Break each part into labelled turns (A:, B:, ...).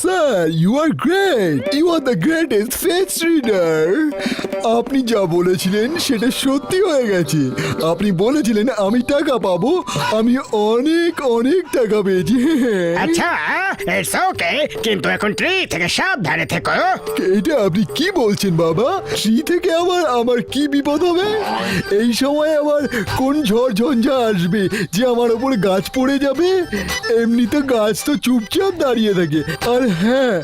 A: Sir, you are great. You are the greatest face reader. আপনি যা বলেছিলেন সেটা সত্যি হয়ে গেছে। আপনি বলেছিলেন আমি টাকা পাবো, আমি অনেক অনেক টাকা পেয়েছি।
B: আচ্ছা, ইটস ওকে, কিন্তু এখন ট্রি থেকে সাবধানে থেকো।
A: এটা আপনি কি বলছেন বাবা? ট্রি থেকে আমার কি বিপদ হবে? এই সময় আবার কোন ঝড় ঝঞ্ঝা আসবে যে আমার ওপর গাছ পড়ে যাবে? এমনিতে গাছ তো চুপচাপ দাঁড়িয়ে থাকে। আর হ্যাঁ,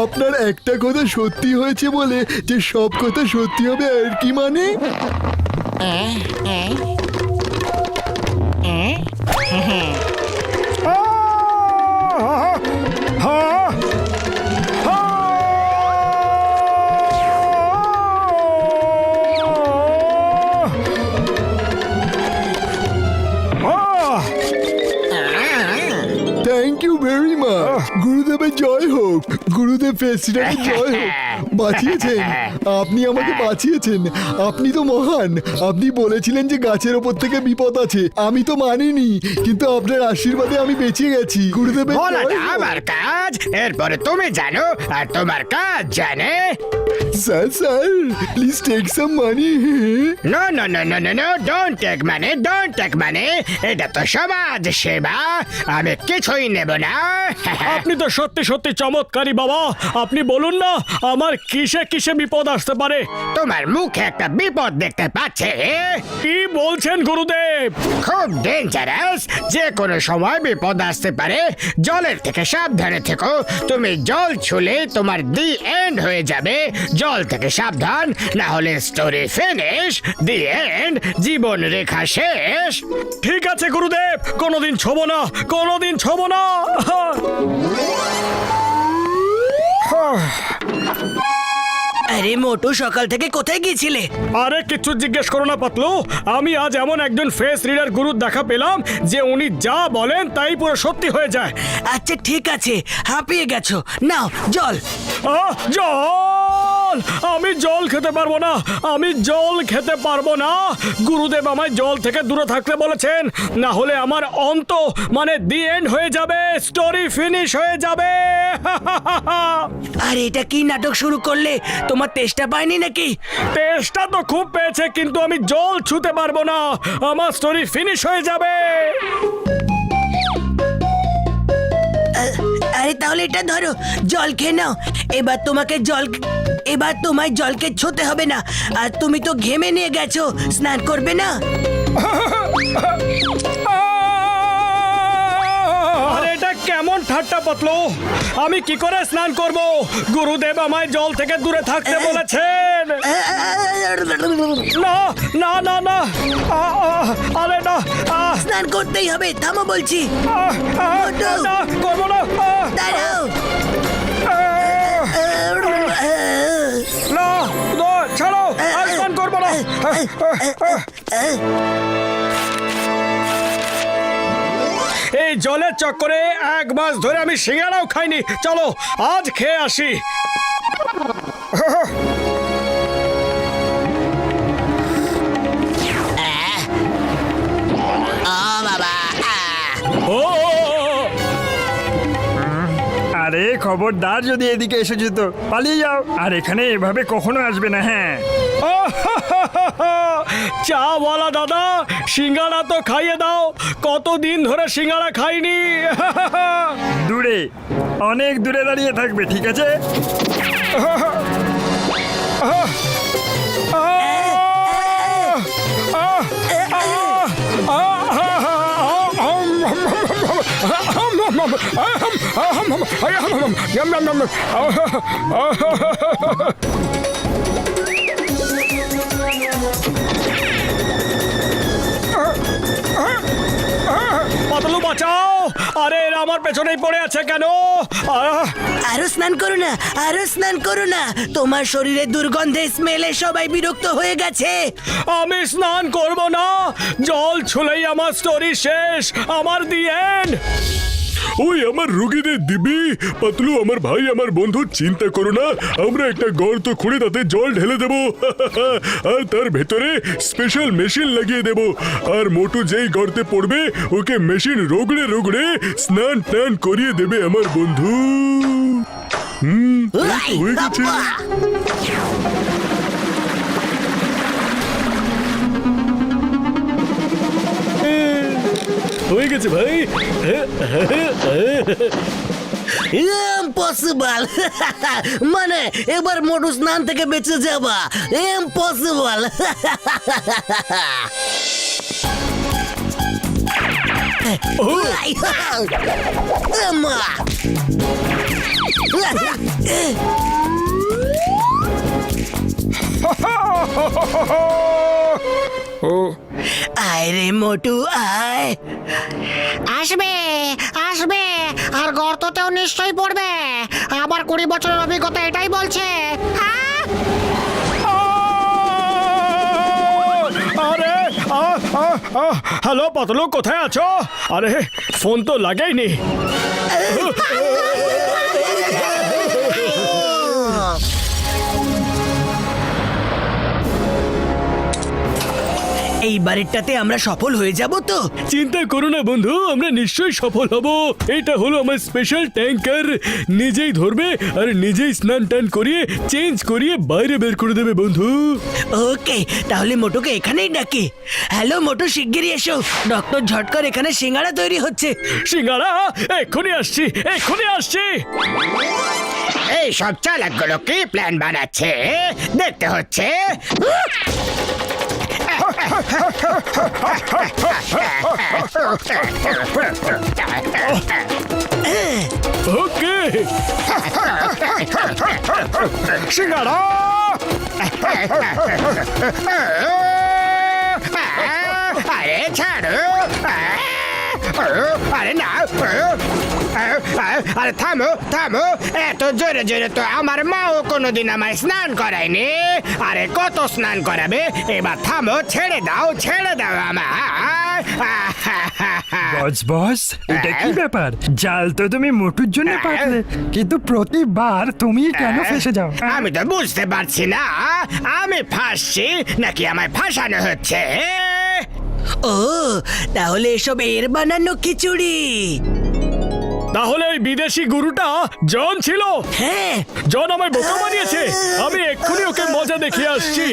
A: আপনার একটা কথা সত্যি হয়েছে বলে যে সব কথা সত্যি হবে আর কি মানে? Thank you very much. গুরুদেবের জয় হোক, গুরুদেব প্রেসিডেন্টের জয় হোক। বাঁচিয়েছেন, আপনি আমাকে বাঁচিয়েছেন। আপনি তো মহান। আপনি বলেছিলেন যে গাছের ওপর থেকে বিপদ আছে, আমি তো মানিনি, কিন্তু আপনার আশীর্বাদে আমি বেঁচে গেছি। গুরুদেবের
B: বলাটা আমার কাজ, এরপরে তুমি জানো আর তোমার কাজ জানে।
A: Sir please take some money.
B: No no no no no no, don't take money, don't take money. এটা তো সমাজ সেবা, আমি কিছুই নেব না।
C: আপনি তো সত্যি সত্যি চমৎকারী বাবা। আপনি বলুন না আমার কিসে কিসে বিপদ আসতে পারে?
B: তোমার মুখে একটা বিপদ দেখতে পাচ্ছে।
C: কি বলছেন গুরুদেব?
B: খুব ডেঞ্জারাস, যে কোনো সময় বিপদ আসতে পারে। জলের থেকে সাবধানে থেকো। তুমি জল ছুলে তোমার দি এন্ড হয়ে যাবে। জল থেকে সাবধান, না হলে স্টোরি ফিনিশ, দি এন্ড, জীবন রেখা শেষ।
C: ঠিক আছে গুরুদেব, কোনোদিন ছোবো না, কোনোদিন ছোবো না।
D: আরে মোটু, সকাল থেকে কোথায় গিয়েছিলে?
C: আরে কিচ্ছু জিজ্ঞেস করো না পাতলু। আমি আজ এমন একজন ফেস রিডার গুরুর দেখা পেলাম যে উনি যা বলেন তাই পুরো সত্যি হয়ে যায়।
D: আচ্ছা ঠিক আছে, হাঁপিয়ে গেছো, নাও জল।
C: জল? আমি জল খেতে পারবো না, আমি জল খেতে পারবো না। গুরুদেব আমায় জল থেকে দূরে থাকতে বলেছেন, না হলে আমার অন্ত মানে দি এন্ড হয়ে যাবে, স্টোরি ফিনিশ হয়ে যাবে।
D: আর এটা কি নাটক শুরু করলে? তোমার তেষ্টা পায়নি নাকি?
C: তেষ্টা তো খুব পেয়েছে, কিন্তু আমি জল ছুতে পারবো না, আমার স্টোরি ফিনিশ হয়ে যাবে।
D: আরে তাহলে এটা ধরো, জল খেয়ে নাও। এবার তোমায় জলকে ছুতে হবে না। আর তুমি তো ঘেমে নিয়ে গেছো, স্নান করবে না?
C: আরে এটা কেমন ঠাট্টা পাতলু? আমি কি করে স্নান করব? গুরুদেব আমায় জল থেকে দূরে থাকতে বলেছেন। না না না না, আরে না,
D: স্নান করতেই হবে, থামো বলছি।
C: না করবো না।
D: দাঁড়াও।
C: না না, ছাড়ো, আর স্নান করবো না। এই জলের চক্করে 1 মাস ধরে আমি সিঙ্গারাও খাইনি। চলো আজ খেয়ে আসি।
E: আরে খবরদার, যদি এদিকে এসে যেত পালিয়ে যাও। আর এখানে এভাবে কখনো আসবে না। হ্যাঁ,
C: চাওয়ালা দাদা, সিঙ্গারা তো খাইয়ে দাও, কতদিন ধরে সিঙ্গারা খাইনি।
E: দূরে, অনেক দূরে দাঁড়িয়ে থাকবে, ঠিক আছে?
C: পাতলু বাঁচাও! আরে এরা আমার পেছনেই পড়ে আছে কেন?
D: আরো স্নান করো না, আরো স্নান করো না। তোমার শরীরে দুর্গন্ধে, স্মেলে সবাই বিরক্ত হয়ে গেছে।
C: আমি স্নান করব না, জল ছুলেই আমার স্টোরি শেষ, আমার দি এন্ড।
F: ওই আমার রোগীদের দিবি। পাতলু আমার ভাই, আমার বন্ধু, চিন্তা করো না, আমরা একটা গর্ত খুঁড়ে তাতে জল ঢেলে দেব আর তার ভেতরে স্পেশাল মেশিন লাগিয়ে দেব। আর মোটু যেই গর্তে পড়বে ওকে মেশিন রগড়ে রগড়ে স্নান টান করিয়ে দেবে আমার বন্ধু। এই তো হয়ে গেছে।
C: হয়ে গেছে ভাই।
D: ইম্পসিবল। মানে এবার মোটু স্নান থেকে বেঁচে যাবা, ইম্পসিবল। আয় রে মোটু আয়।
B: আসবে আসবে, আর গর্ততেও নিশ্চয়ই পড়বে। আমার 20 বছরের অভিজ্ঞতা এটাই বলছে।
C: আরে হ্যালো পাতলু, কোথায় আছো? আরে ফোন তো লাগাইনি।
D: এই বাড়িটাতে আমরা সফল হয়ে যাব তো?
C: চিন্তা করো না বন্ধু, আমরা নিশ্চয়ই সফল হব। এটা হলো আমার স্পেশাল ট্যাঙ্কার, নিজেই ধরবে আর নিজেই স্নান টান করিয়ে চেঞ্জ করিয়ে বাইরে বের করে দেবে বন্ধু।
D: ওকে, তাহলে মোটুকে এখানেই ডাকি। হ্যালো মোটু, শিগগিরই এসো, ডক্টর ঝটকার এখানে সিঙ্গাড়া তৈরি হচ্ছে।
C: সিঙ্গারা এক্ষুনি আসছি, এক্ষুনি আসছি।
B: এই সব চালাকগুলো কি প্ল্যান বানাচ্ছে দেখতে হচ্ছে।
C: ওকে সিঙ্গারা।
B: আরে ছাড়ো, আরে না, আরে থামো থামো, এত জোরে জোরে তো আমার মাও কোনোদিন আমায় স্নান করায়নি। আরে কত স্নান করাবে, এবার থামো, ছেড়ে দাও আমায়।
E: বস বস, এটা কি ব্যাপার? জাল তো তুমি মোটুর জন্য পাতলে, কিন্তু প্রতিবার তুমি কেন ফেসে যাও?
B: আমি তো বুঝতে পারছি না, আমি ফাঁসছি নাকি আমায় ফাঁসানো হচ্ছে।
D: ও, তাহলে এসব এর বানানো খিচুড়ি।
C: তাহলে ওই বিদেশি গুরুটা জন ছিল?
D: হ্যাঁ।
C: জন আমায় বোকা বানিয়েছে, আমি এক্ষুনি ওকে মজা দেখিয়ে আসছি।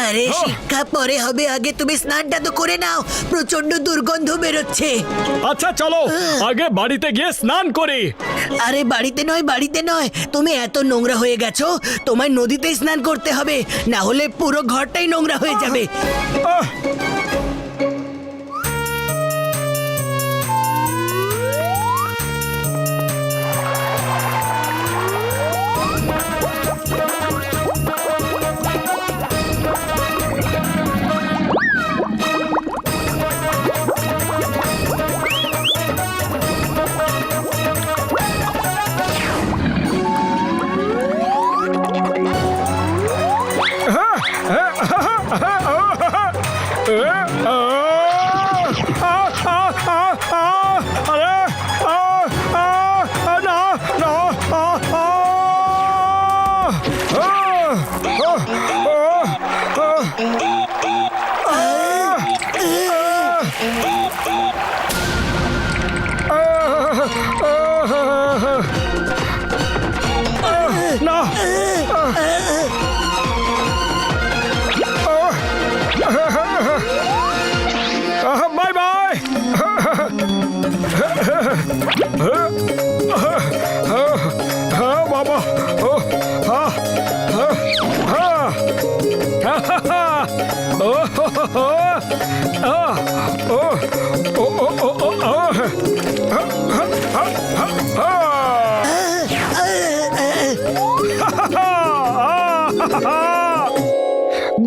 D: আরে শিক্ষা পরে হবে, আগে তুমি স্নানটা তো করে নাও, প্রচন্ড দুর্গন্ধ বেরোচ্ছে।
C: আচ্ছা চলো আগে বাড়িতে গিয়ে স্নান করি।
D: আরে বাড়িতে নয়, তুমি এত নোংরা হয়ে গেছো, তোমায় নদীতেই স্নান করতে হবে, না হলে পুরো ঘরটাই নোংরা হয়ে যাবে।
C: আহ, বাই বাই। বাবা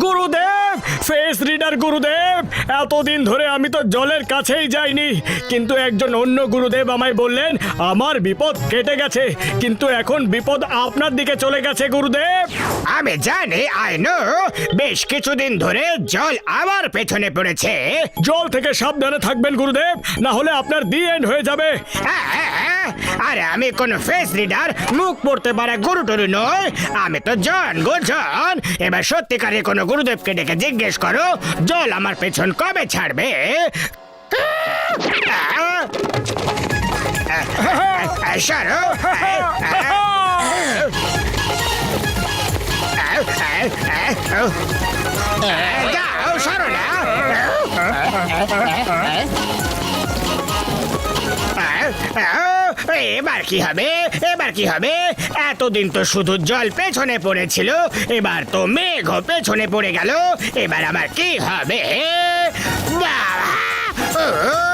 C: গুরুদেব, ফেস রিডার গুরুদেব, এতদিন ধরে আমি তো জলের কাছেই যাইনি, কিন্তু একজন অন্য গুরুদেব আমায় বললেন আমার বিপদ কেটে গেছে, কিন্তু এখন বিপদ আপনার দিকে চলে গেছে গুরুদেব।
B: আমি জানি, আই নো, বেশ কিছুদিন ধরে জল আমার পেছনে পড়েছে।
C: জল থেকে সাবধানে থাকবেন গুরুদেব, না হলে আপনার দি এন্ড হয়ে যাবে।
B: আরে আমি কোন ফেস রিডার, মুখ পড়তে পারা গুরু টুরু নয়, আমি তো জন গো জন। এবার সত্যিকারে কোনো গুরুদেবকে ডেকে জিজ্ঞেস করো জল আমার পেছন কবে ছাড়বে। সরো। যাও সরো না। এবার কি হবে, এবার কি হবে? এতদিন তো শুধু জল পেছনে পড়েছিল, এবার তো মেঘ পেছনে পড়ে গেল। এবার আমার কি হবে? বাবা!